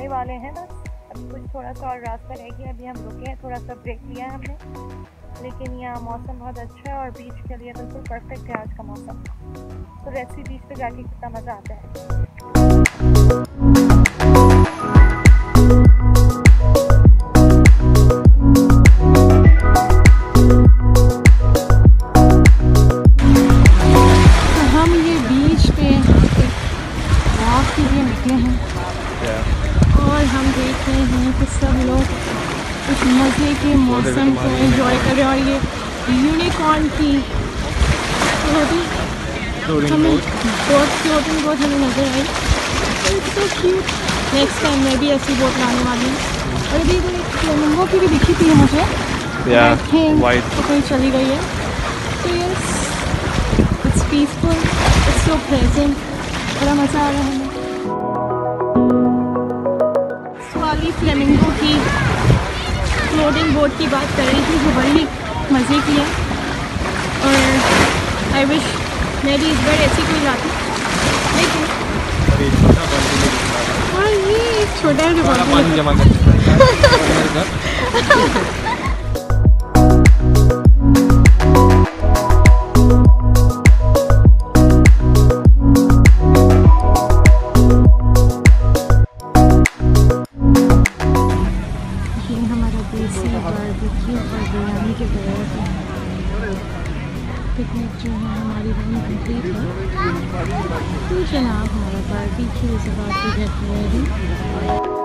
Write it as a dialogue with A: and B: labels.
A: वाले हैं बस, अब कुछ थोड़ा सा और रास्ता रह गया। अभी हम रुके हैं, थोड़ा सा ब्रेक लिया है हमने, लेकिन यहाँ मौसम बहुत अच्छा है और बीच के लिए बिल्कुल परफेक्ट है आज का मौसम। तो रेसी बीच पे जाके कितना मज़ा आता है।
B: और हम देख रहे हैं कि सब लोग इस मज़े के मौसम को एंजॉय कर रहे हैं। और ये यूनिकॉर्न की हमें बोट हमें नज़र आई। तो क्यूट, नेक्स्ट टाइम मैं भी ऐसी बोट लाने वाली हूँ। और अभी वो एक फ्लेमिंगो की भी दिखी थी मुझे, आई थिंक तो कहीं चली गई है। तो yes, it's peaceful, it's so pleasant, बड़ा मज़ा आ रहा है हमें। स्वाली फ्लेमिंगो की फ्लोटिंग बोट की बात कर रही थी जो बड़ी मज़े की है। और आई विश मैं भी इस बार ऐसी कोई लाती, लेकिन हाँ ये छोटा पानी जमा कर
A: पिकनिक जो है हमारी रूम कंप्लीट है। तो जनाब हमारा barbecue is about to get ready.